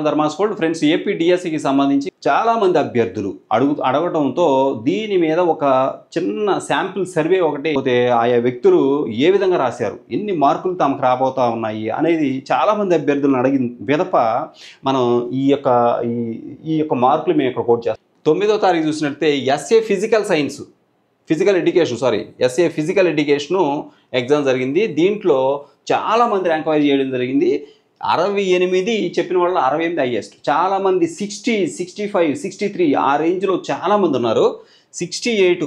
ధర్మాస్కోల్డ్ friends AP డిఎస్సికి సంబంధించి చాలామంది అభ్యర్థులు అడగటంతో దీని మీద ఒక చిన్న శాంపిల్ సర్వే ఒకటి పోతే ఆయా వ్యక్తులు ఏ విధంగా రాశారు, ఎన్ని మార్కులు తమకు రాబోతా ఉన్నాయి అనేది చాలామంది అభ్యర్థులను అడిగిన పిదప మనం ఈ యొక్క మార్కులు మేము ఇక్కడ కోట్ చేస్తాం. 9వ తారీఖు చూసినట్లయితే ఎస్ఏ ఫిజికల్ ఎడ్యుకేషను ఎగ్జామ్ జరిగింది. దీంట్లో చాలామంది ర్యాంక్ వైజ్ చేయడం జరిగింది. 68 చెప్పిన వాళ్ళు 68 హైయెస్ట్. చాలామంది 60, 65, 63 ఆ రేంజ్లో చాలామంది ఉన్నారు. 68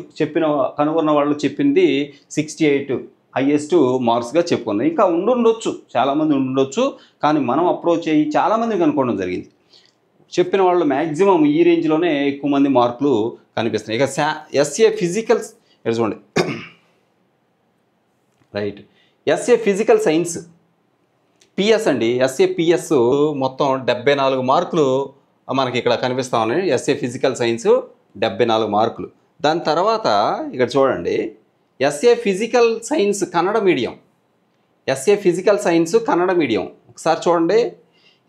కనుగొన్న వాళ్ళు చెప్పింది 68 హైయెస్ట్ మార్క్స్గా చెప్పుకున్నారు. ఇంకా ఉండొచ్చు, చాలామంది ఉండొచ్చు, కానీ మనం అప్రోచ్ అయ్యి చాలామంది కనుక్కోవడం జరిగింది. చెప్పిన వాళ్ళు మ్యాక్సిమం ఈ రేంజ్లోనే ఎక్కువ మంది మార్కులు కనిపిస్తున్నాయి. ఇక ఎస్ఏ ఫిజికల్స్ చూడండి, right. SA physical science PS అండి. ఎస్ఏ పిఎస్ మొత్తం 74 మార్కులు మనకి ఇక్కడ కనిపిస్తూ ఉన్నాయి. ఎస్ఏ ఫిజికల్ సైన్స్ 74 మార్కులు. దాని తర్వాత ఇక్కడ చూడండి, SA physical science Kannada medium. ఒకసారి చూడండి,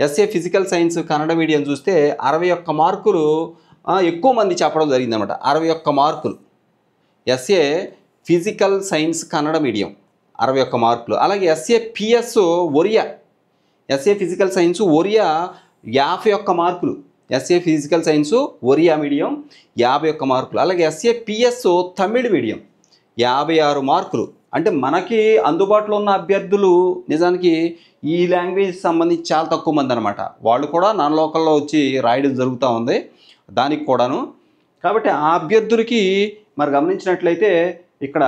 SA physical science Kannada medium చూస్తే 61 మార్కులు ఎక్కువ మంది చెప్పడం జరిగిందన్నమాట. 61 మార్కులు SA physical science Kannada medium 61 మార్కులు. అలాగే SA PS Oriya, SA physical science Oriya 51 మార్కులు. SA physical science Oriya medium 51 మార్కులు. అలాగే ఎస్ఏ పిఎస్ తమిళ్ మీడియం 56 మార్కులు. అంటే మనకి అందుబాటులో ఉన్న అభ్యర్థులు నిజానికి ఈ లాంగ్వేజ్ సంబంధించి చాలా తక్కువ మంది అనమాట. వాళ్ళు కూడా నాన్ లోకల్లో వచ్చి రాయడం జరుగుతూ ఉంది దానికి కూడాను. కాబట్టి ఆ అభ్యర్థులకి మరి గమనించినట్లయితే ఇక్కడ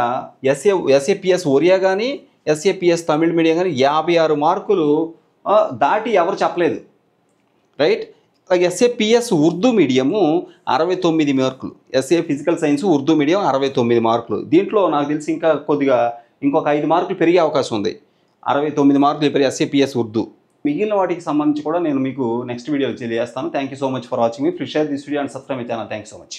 ఎస్ఏపిఎస్ ఒరియా కానీ ఎస్ఏపిఎస్ తమిళ్ మీడియం కానీ 56 మార్కులు దాటి ఎవరు చెప్పలేదు, రైట్. అలాగే ఎస్ఏపిఎస్ ఉర్దూ మీడియము 69 మార్కులు. SA physical science Urdu medium 69 మార్కులు. దీంట్లో నాకు తెలిసి ఇంకా కొద్దిగా ఇంకొక 5 మార్కులు పెరిగే అవకాశం ఉంది. 69 మార్కులు పెరిగి ఎస్ఏపిఎస్ ఉర్దూ. మిగిలిన వాటికి సంబంధించి కూడా నేను మీకు నెక్స్ట్ వీడియోలో తెలియజేస్తాను. Thank you so much for watching me. Please share this video and subscribe my channel. Thank you so much.